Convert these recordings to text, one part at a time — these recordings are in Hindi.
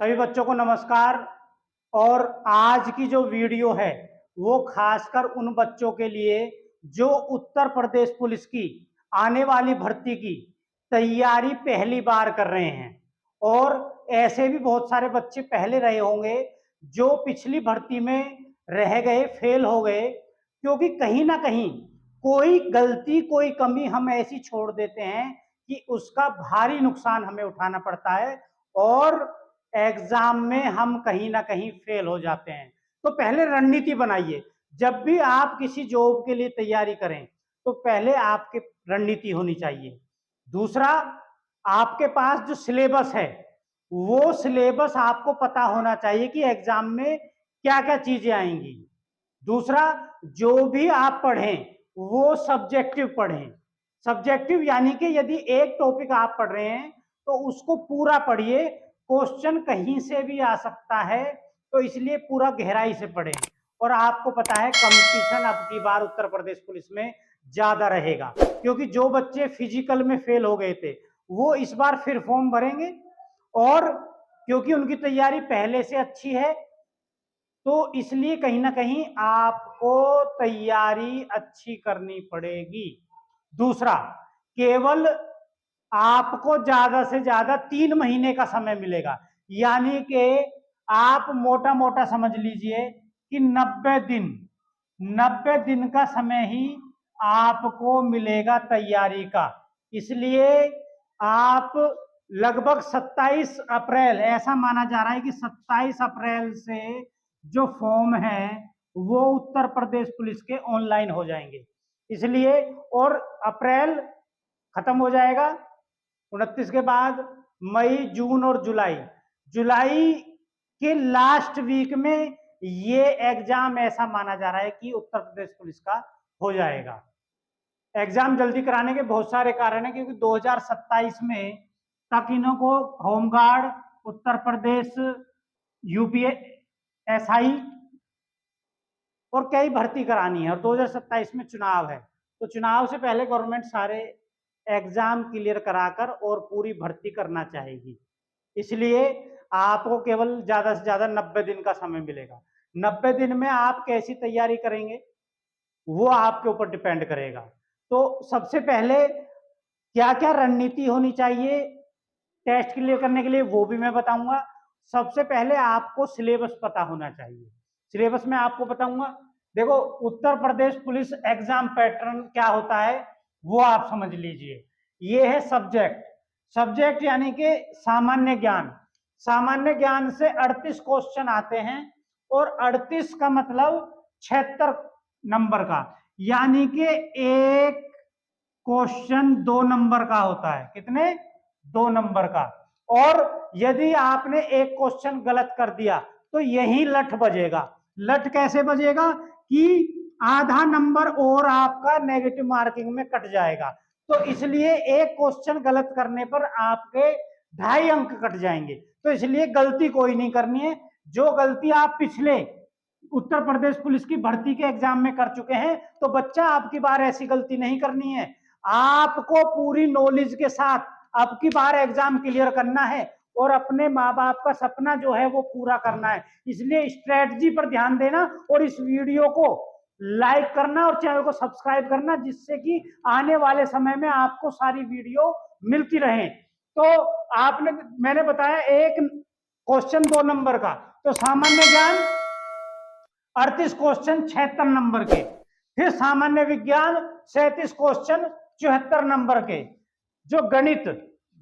सभी बच्चों को नमस्कार। और आज की जो वीडियो है वो खासकर उन बच्चों के लिए जो उत्तर प्रदेश पुलिस की आने वाली भर्ती की तैयारी पहली बार कर रहे हैं। और ऐसे भी बहुत सारे बच्चे पहले रहे होंगे जो पिछली भर्ती में रह गए, फेल हो गए, क्योंकि कहीं ना कहीं कोई गलती, कोई कमी हम ऐसी छोड़ देते हैं कि उसका भारी नुकसान हमें उठाना पड़ता है और एग्जाम में हम कहीं ना कहीं फेल हो जाते हैं। तो पहले रणनीति बनाइए। जब भी आप किसी जॉब के लिए तैयारी करें तो पहले आपके रणनीति होनी चाहिए। दूसरा, आपके पास जो सिलेबस है वो सिलेबस आपको पता होना चाहिए कि एग्जाम में क्या क्या चीजें आएंगी। दूसरा, जो भी आप पढ़ें वो सब्जेक्टिव पढ़ें। सब्जेक्टिव यानी कि यदि एक टॉपिक आप पढ़ रहे हैं तो उसको पूरा पढ़िए। क्वेश्चन कहीं से भी आ सकता है, तो इसलिए पूरा गहराई से पढ़ें। और आपको पता है कंपटीशन अब की बार उत्तर प्रदेश पुलिस में ज्यादा रहेगा, क्योंकि जो बच्चे फिजिकल में फेल हो गए थे वो इस बार फिर फॉर्म भरेंगे। और क्योंकि उनकी तैयारी पहले से अच्छी है तो इसलिए कहीं ना कहीं आपको तैयारी अच्छी करनी पड़ेगी। दूसरा, केवल आपको ज्यादा से ज्यादा 3 महीने का समय मिलेगा, यानी कि आप मोटा मोटा समझ लीजिए कि 90 दिन का समय ही आपको मिलेगा तैयारी का। इसलिए आप लगभग 27 अप्रैल, ऐसा माना जा रहा है कि 27 अप्रैल से जो फॉर्म है वो उत्तर प्रदेश पुलिस के ऑनलाइन हो जाएंगे। इसलिए, और अप्रैल खत्म हो जाएगा, 29 के बाद मई, जून और जुलाई, जुलाई के लास्ट वीक में ये एग्जाम ऐसा माना जा रहा है कि उत्तर प्रदेश पुलिस का हो जाएगा। एग्जाम जल्दी कराने के बहुत सारे कारण हैं, क्योंकि 2027 में तक इन्हों को होमगार्ड, उत्तर प्रदेश यूपीएसआई और कई भर्ती करानी है, और 2027 में चुनाव है। तो चुनाव से पहले गवर्नमेंट सारे एग्जाम क्लियर कराकर और पूरी भर्ती करना चाहेगी। इसलिए आपको केवल ज्यादा से ज्यादा 90 दिन का समय मिलेगा। 90 दिन में आप कैसी तैयारी करेंगे वो आपके ऊपर डिपेंड करेगा। तो सबसे पहले क्या क्या रणनीति होनी चाहिए टेस्ट क्लियर करने के लिए वो भी मैं बताऊंगा। सबसे पहले आपको सिलेबस पता होना चाहिए। सिलेबस में आपको बताऊंगा। देखो, Uttar Pradesh police exam pattern क्या होता है वो आप समझ लीजिए। ये है सब्जेक्ट। सब्जेक्ट यानी कि सामान्य ज्ञान। सामान्य ज्ञान से 38 क्वेश्चन आते हैं, और 38 का मतलब 76 नंबर का, यानी कि एक क्वेश्चन 2 नंबर का होता है। कितने? 2 नंबर का। और यदि आपने एक क्वेश्चन गलत कर दिया तो यही लठ बजेगा। लठ कैसे बजेगा कि आधा नंबर और आपका नेगेटिव मार्किंग में कट जाएगा। तो इसलिए एक क्वेश्चन गलत करने पर आपके 2.5 अंक कट जाएंगे। तो इसलिए गलती कोई नहीं करनी है। जो गलती आप पिछले उत्तर प्रदेश पुलिस की भर्ती के एग्जाम में कर चुके हैं, तो बच्चा आपकी बार ऐसी गलती नहीं करनी है। आपको पूरी नॉलेज के साथ अब की बार एग्जाम क्लियर करना है और अपने माँ बाप का सपना जो है वो पूरा करना है। इसलिए स्ट्रेटजी पर ध्यान देना और इस वीडियो को लाइक करना और चैनल को सब्सक्राइब करना, जिससे कि आने वाले समय में आपको सारी वीडियो मिलती रहे। तो मैंने बताया एक क्वेश्चन 2 नंबर का, तो सामान्य ज्ञान 38 क्वेश्चन 76 नंबर के। फिर सामान्य विज्ञान 37 क्वेश्चन 74 नंबर के। जो गणित,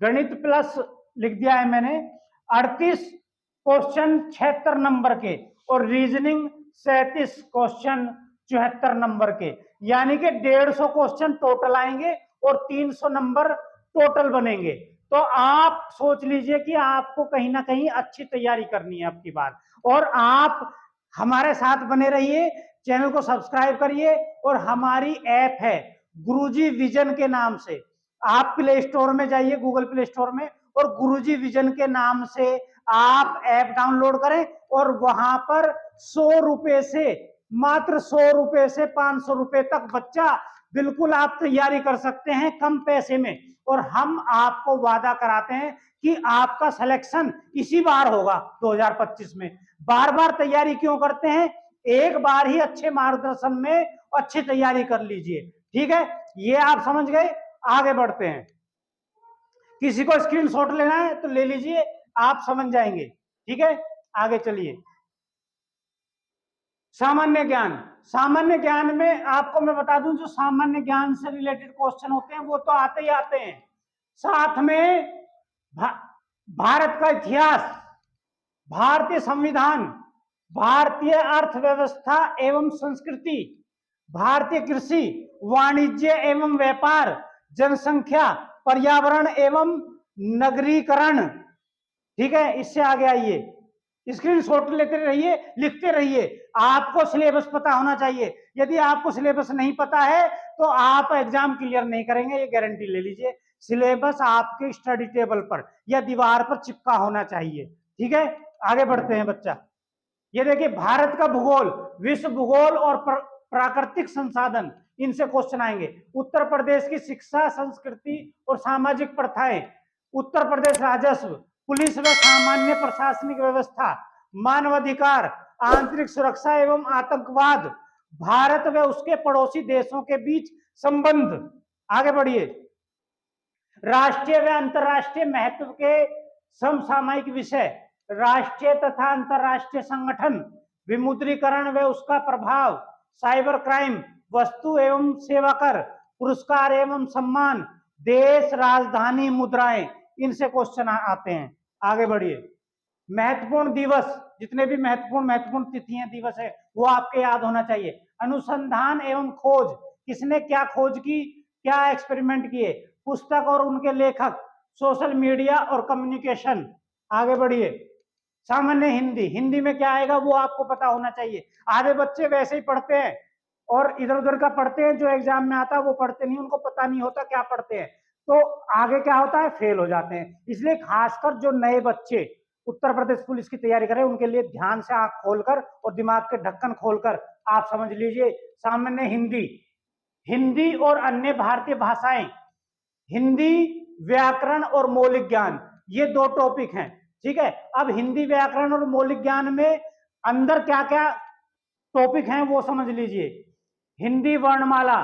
गणित प्लस लिख दिया है मैंने, 38 क्वेश्चन 76 नंबर के, और रीजनिंग 37 क्वेश्चन 74 नंबर के। यानी कि 150 क्वेश्चन टोटल आएंगे और 300 नंबर टोटल बनेंगे। तो आप सोच लीजिए कि आपको कहीं ना कहीं अच्छी तैयारी करनी है अब की बार। और आप हमारे साथ बने रहिए, चैनल को सब्सक्राइब करिए। और हमारी ऐप है गुरुजी विजन के नाम से। आप प्ले स्टोर में जाइए, गूगल प्ले स्टोर में, और गुरुजी विजन के नाम से आप ऐप डाउनलोड करें। और वहां पर 100 रुपए से, मात्र 100 रुपए से 500 रुपए तक बच्चा बिल्कुल आप तैयारी कर सकते हैं कम पैसे में, और हम आपको वादा कराते हैं कि आपका सिलेक्शन इसी बार होगा 2025 में। बार बार तैयारी क्यों करते हैं, एक बार ही अच्छे मार्गदर्शन में अच्छी तैयारी कर लीजिए। ठीक है, ये आप समझ गए। आगे बढ़ते हैं, किसी को स्क्रीनशॉट लेना है तो ले लीजिए, आप समझ जाएंगे। ठीक है, आगे चलिए। सामान्य ज्ञान, सामान्य ज्ञान में आपको मैं बता दूं, जो सामान्य ज्ञान से रिलेटेड क्वेश्चन होते हैं वो तो आते ही आते हैं। साथ में भारत का इतिहास, भारतीय संविधान, भारतीय अर्थव्यवस्था एवं संस्कृति, भारतीय कृषि, वाणिज्य एवं व्यापार, जनसंख्या, पर्यावरण एवं नगरीकरण। ठीक है, इससे आगे आइए, स्क्रीनशॉट लेते रहिए, लिखते रहिए। आपको सिलेबस पता होना चाहिए। यदि आपको सिलेबस नहीं पता है तो आप एग्जाम क्लियर नहीं करेंगे, ये गारंटी ले लीजिए। सिलेबस आपके स्टडी टेबल पर या दीवार पर चिपका होना चाहिए। ठीक है, आगे बढ़ते हैं बच्चा। ये देखिए, भारत का भूगोल, विश्व भूगोल और प्राकृतिक संसाधन, इनसे क्वेश्चन आएंगे। उत्तर प्रदेश की शिक्षा, संस्कृति और सामाजिक प्रथाएं, उत्तर प्रदेश राजस्व, पुलिस व सामान्य प्रशासनिक व्यवस्था, मानवाधिकार, आंतरिक सुरक्षा एवं आतंकवाद, भारत व उसके पड़ोसी देशों के बीच संबंध। आगे बढ़िए, राष्ट्रीय व अंतरराष्ट्रीय महत्व के समसामयिक विषय, राष्ट्रीय तथा अंतरराष्ट्रीय संगठन, विमुद्रीकरण व उसका प्रभाव, साइबर क्राइम, वस्तु एवं सेवा कर, पुरस्कार एवं सम्मान, देश राजधानी मुद्राएं, इनसे क्वेश्चन आते हैं। आगे बढ़िए, महत्वपूर्ण दिवस, जितने भी महत्वपूर्ण तिथियां दिवस है वो आपके याद होना चाहिए। अनुसंधान एवं खोज, किसने क्या खोज की, क्या एक्सपेरिमेंट किए, पुस्तक और उनके लेखक, सोशल मीडिया और कम्युनिकेशन। आगे बढ़िए, सामान्य हिंदी, हिंदी में क्या आएगा वो आपको पता होना चाहिए। आधे बच्चे वैसे ही पढ़ते हैं और इधर उधर का पढ़ते हैं, जो एग्जाम में आता है वो पढ़ते नहीं, उनको पता नहीं होता क्या पढ़ते हैं, तो आगे क्या होता है, फेल हो जाते हैं। इसलिए खासकर जो नए बच्चे उत्तर प्रदेश पुलिस की तैयारी करें, उनके लिए ध्यान से आंख खोलकर और दिमाग के ढक्कन खोलकर आप समझ लीजिए। सामान्य हिंदी, हिंदी और अन्य भारतीय भाषाएं, हिंदी व्याकरण और मौलिक ज्ञान, ये दो टॉपिक हैं। ठीक है, अब हिंदी व्याकरण और मौलिक ज्ञान में अंदर क्या क्या टॉपिक हैं वो समझ लीजिए। हिंदी वर्णमाला,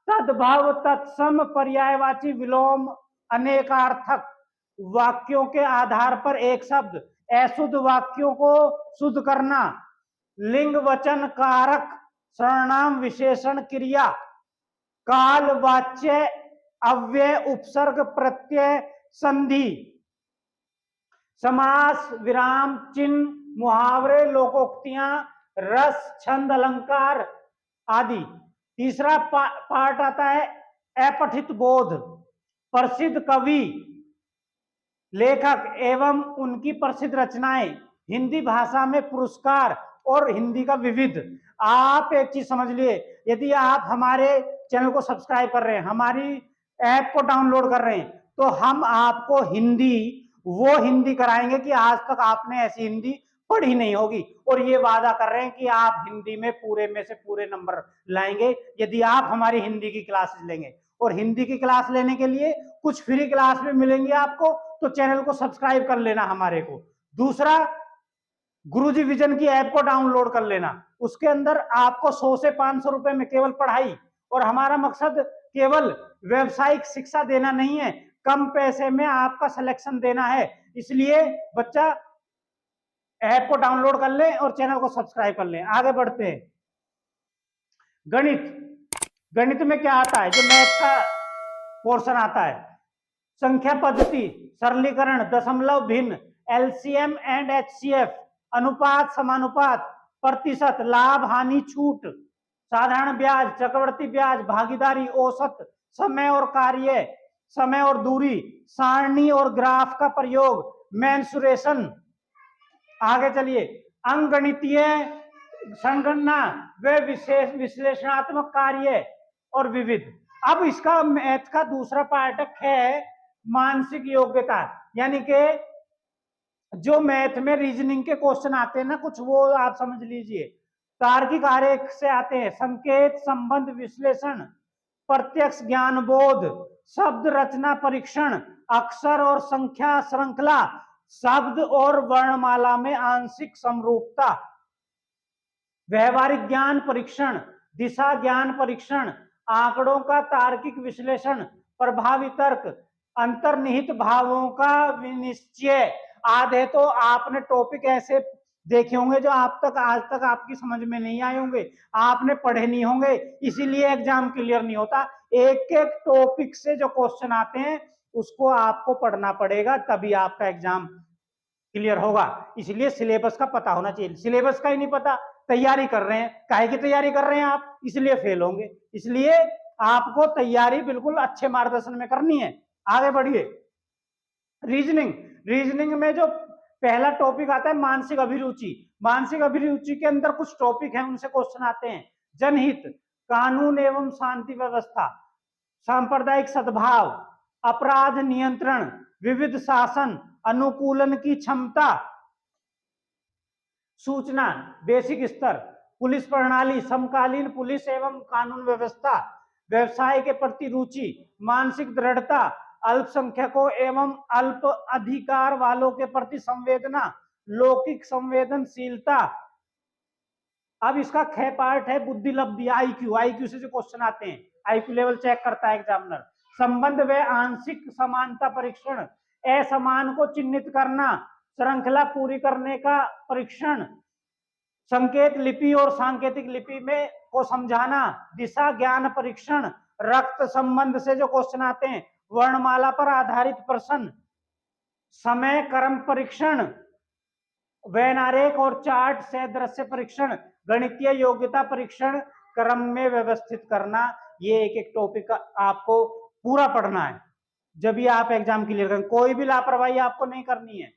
तद्भव, तत्सम, पर्यायवाची, विलोम, अनेकार्थक, वाक्यों के आधार पर एक शब्द, अशुद्ध वाक्यों को शुद्ध करना, लिंग वचन कारक, सर्वनाम विशेषण क्रिया, काल वाच्य अव्यय उपसर्ग प्रत्यय संधि, समास, विराम चिन्ह, मुहावरे, लोकोक्तियां, रस, छंद, अलंकार आदि। तीसरा पार्ट आता है अपठित बोध, प्रसिद्ध कवि, लेखक एवं उनकी प्रसिद्ध रचनाएं, हिंदी भाषा में पुरस्कार और हिंदी का विविध। आप एक चीज समझ लिए, यदि आप हमारे चैनल को सब्सक्राइब कर रहे हैं, हमारी ऐप को डाउनलोड कर रहे हैं, तो हम आपको हिंदी, वो हिंदी कराएंगे कि आज तक आपने ऐसी हिंदी पढ़ी नहीं होगी, और ये वादा कर रहे हैं कि आप हिंदी में से पूरे नंबर लाएंगे यदि आप हमारी हिंदी की क्लासेस लेंगे। और हिंदी की क्लास लेने के लिए कुछ फ्री क्लास में मिलेंगे आपको, तो चैनल को सब्सक्राइब कर लेना हमारे को। दूसरा, गुरुजी विजन की ऐप को डाउनलोड कर लेना, उसके अंदर आपको 100 से 500 रुपए में केवल पढ़ाई, और हमारा मकसद केवल व्यवसायिक शिक्षा देना नहीं है, कम पैसे में आपका सिलेक्शन देना है। इसलिए बच्चा ऐप को डाउनलोड कर लें और चैनल को सब्सक्राइब कर लें। आगे बढ़ते हैं, गणित, गणित में क्या आता है, जो मैथ का पोर्शन आता है, संख्या पद्धति, सरलीकरण, दशमलव भिन्न, एलसीएम एंड एचसीएफ, अनुपात, समानुपात, प्रतिशत, लाभ हानि छूट, साधारण ब्याज, चक्रवर्ती ब्याज, भागीदारी, औसत, समय और कार्य, समय और दूरी, सारणी और ग्राफ का प्रयोग, मेंसुरेशन। आगे चलिए, अंकगणितीय संगणना व विशेष विश्लेषणात्मक कार्य और विविध। अब इसका मैथ का दूसरा पार्ट है मानसिक योग्यता, यानी कि जो मैथ में रीजनिंग के क्वेश्चन आते हैं ना कुछ, वो आप समझ लीजिए। तार्किक आरेख से आते हैं, संकेत, संबंध, विश्लेषण, प्रत्यक्ष ज्ञान बोध, शब्द रचना परीक्षण, अक्षर और संख्या श्रृंखला, शब्द और वर्णमाला में आंशिक समरूपता, व्यवहारिक ज्ञान परीक्षण, दिशा ज्ञान परीक्षण, आंकड़ों का तार्किक विश्लेषण, प्रभावी तर्क, अंतर्निहित भावों का विनिश्चय। आधे तो आपने टॉपिक ऐसे देखे होंगे जो आज तक आपकी समझ में नहीं आए होंगे, आपने पढ़े नहीं होंगे, इसीलिए एग्जाम क्लियर नहीं होता। एक एक टॉपिक से जो क्वेश्चन आते हैं उसको आपको पढ़ना पड़ेगा, तभी आपका एग्जाम क्लियर होगा। इसलिए सिलेबस का पता होना चाहिए। सिलेबस का ही नहीं पता, तैयारी कर रहे हैं, काहे की तैयारी कर रहे हैं आप, इसलिए फेल होंगे। इसलिए आपको तैयारी बिल्कुल अच्छे मार्गदर्शन में करनी है। आगे बढ़िए। रीजनिंग, रीजनिंग में जो पहला टॉपिक आता है मानसिक अभिरुचि। मानसिक अभिरुचि के अंदर कुछ टॉपिक हैं, उनसे क्वेश्चन आते हैं। जनहित, कानून एवं शांति व्यवस्था, सांप्रदायिक सद्भाव, अपराध नियंत्रण, विविध शासन, अनुकूलन की क्षमता, सूचना बेसिक स्तर, पुलिस प्रणाली, समकालीन पुलिस एवं कानून व्यवस्था, व्यवसाय के प्रति रुचि, मानसिक दृढ़ता, अल्पसंख्यकों एवं अल्प अधिकार वालों के प्रति संवेदना, लौकिक संवेदनशीलता। अब इसका ख पार्ट है बुद्धि लब्धि, आईक्यू। आईक्यू से जो क्वेश्चन आते हैं, आईक्यू लेवल चेक करता है एग्जामिनर। संबंध व आंशिक समानता परीक्षण, असमान को चिन्हित करना, श्रृंखला पूरी करने का परीक्षण, संकेत लिपि और सांकेतिक लिपि में को समझाना, दिशा ज्ञान परीक्षण, रक्त संबंध से जो क्वेश्चन आते हैं, वर्णमाला पर आधारित प्रश्न, समय क्रम परीक्षण, वैनारेख और चार्ट से दृश्य परीक्षण, गणितीय योग्यता परीक्षण, क्रम में व्यवस्थित करना। ये एक एक टॉपिक आपको पूरा पढ़ना है, जब भी आप एग्जाम क्लियर करें। कोई भी लापरवाही आपको नहीं करनी है।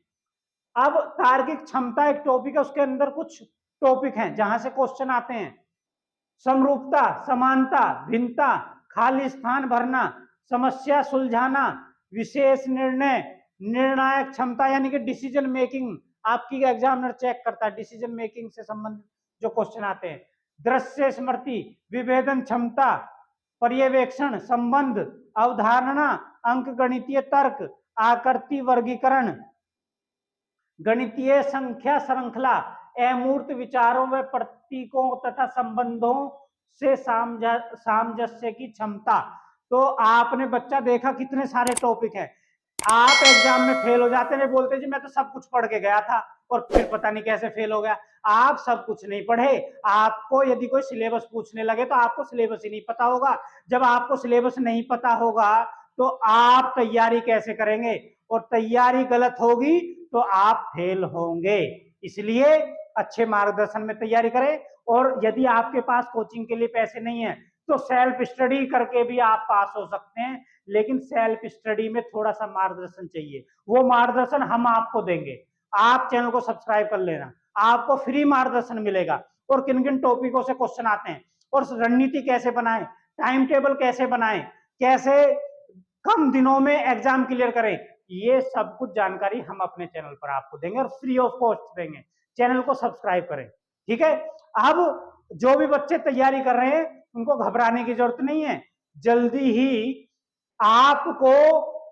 अब तार्किक क्षमता एक टॉपिक है, उसके अंदर कुछ टॉपिक हैं जहां से क्वेश्चन आते हैं। समरूपता, समानता, भिन्नता, खाली स्थान भरना, समस्या सुलझाना, विशेष निर्णय, निर्णायक क्षमता यानी कि डिसीजन मेकिंग। आपकी एग्जामिनर चेक करता है डिसीजन मेकिंग से संबंधित जो क्वेश्चन आते हैं। दृश्य स्मृति, विभेदन क्षमता, पर्यवेक्षण, संबंध, अवधारणा, अंक गणितीय तर्क, आकृति वर्गीकरण, गणितीय संख्या श्रृंखला, अमूर्त विचारों व प्रतीकों तथा संबंधों से सामंजस्य की क्षमता। तो आपने बच्चा देखा कितने सारे टॉपिक हैं। आप एग्जाम में फेल हो जाते हैं, बोलते जी मैं तो सब कुछ पढ़ के गया था और फिर पता नहीं कैसे फेल हो गया। आप सब कुछ नहीं पढ़े। आपको यदि कोई सिलेबस पूछने लगे तो आपको सिलेबस ही नहीं पता होगा। जब आपको सिलेबस नहीं पता होगा तो आप तैयारी कैसे करेंगे, और तैयारी गलत होगी तो आप फेल होंगे। इसलिए अच्छे मार्गदर्शन में तैयारी करें। और यदि आपके पास कोचिंग के लिए पैसे नहीं है तो सेल्फ स्टडी करके भी आप पास हो सकते हैं, लेकिन सेल्फ स्टडी में थोड़ा सा मार्गदर्शन चाहिए। वो मार्गदर्शन हम आपको देंगे। आप चैनल को सब्सक्राइब कर लेना, आपको फ्री मार्गदर्शन मिलेगा। और किन किन टॉपिकों से क्वेश्चन आते हैं, और रणनीति कैसे बनाएं, टाइम टेबल कैसे बनाएं, कैसे कम दिनों में एग्जाम क्लियर करें, ये सब कुछ जानकारी हम अपने चैनल पर आपको देंगे और फ्री ऑफ कॉस्ट देंगे। चैनल को सब्सक्राइब करें, ठीक है। अब जो भी बच्चे तैयारी कर रहे हैं उनको घबराने की जरूरत नहीं है। जल्दी ही आपको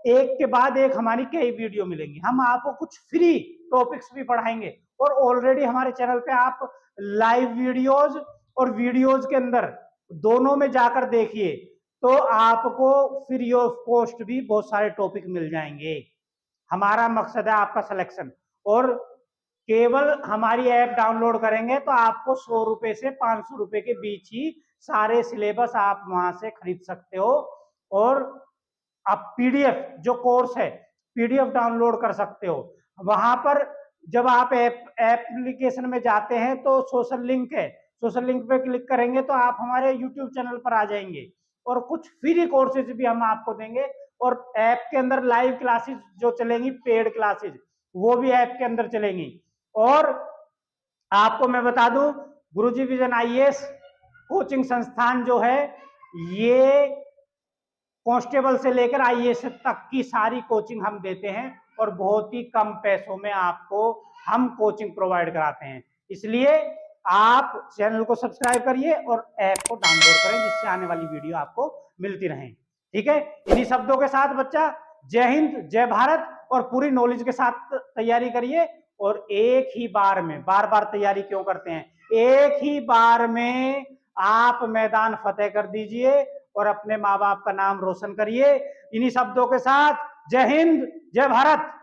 एक के बाद एक हमारी कई वीडियो मिलेंगी। हम आपको कुछ फ्री टॉपिक्स भी पढ़ाएंगे, और ऑलरेडी हमारे चैनल पे आप लाइव वीडियोज और वीडियोज के अंदर दोनों में जाकर देखिए तो आपको फ्री ऑफ कॉस्ट भी बहुत सारे टॉपिक मिल जाएंगे। हमारा मकसद है आपका सिलेक्शन। और केवल हमारी ऐप डाउनलोड करेंगे तो आपको 100 रुपए से 500 रुपए के बीच ही सारे सिलेबस आप वहां से खरीद सकते हो। और आप पीडीएफ जो कोर्स है पीडीएफ डाउनलोड कर सकते हो। वहां पर जब आप एप्लीकेशन में जाते हैं तो सोशल लिंक है, सोशल लिंक पे क्लिक करेंगे तो आप हमारे यूट्यूब चैनल पर आ जाएंगे। और कुछ फ्री कोर्सेज भी हम आपको देंगे, और ऐप के अंदर लाइव क्लासेस जो चलेंगी, पेड क्लासेस, वो भी ऐप के अंदर चलेंगी। और आपको मैं बता दूं, गुरुजी विजन आईएएस कोचिंग संस्थान जो है ये कांस्टेबल से लेकर आईएएस तक की सारी कोचिंग हम देते हैं, और बहुत ही कम पैसों में आपको हम कोचिंग प्रोवाइड कराते हैं। इसलिए आप चैनल को सब्सक्राइब करिए और ऐप को डाउनलोड करें, जिससे आने वाली वीडियो आपको मिलती रहे। ठीक है, इन्हीं शब्दों के साथ बच्चा जय हिंद, जय भारत, और पूरी नॉलेज के साथ तैयारी करिए। और एक ही बार में, बार बार तैयारी क्यों करते हैं, एक ही बार में आप मैदान फतेह कर दीजिए और अपने माँ बाप का नाम रोशन करिए। इन्हीं शब्दों के साथ जय हिंद, जय भारत।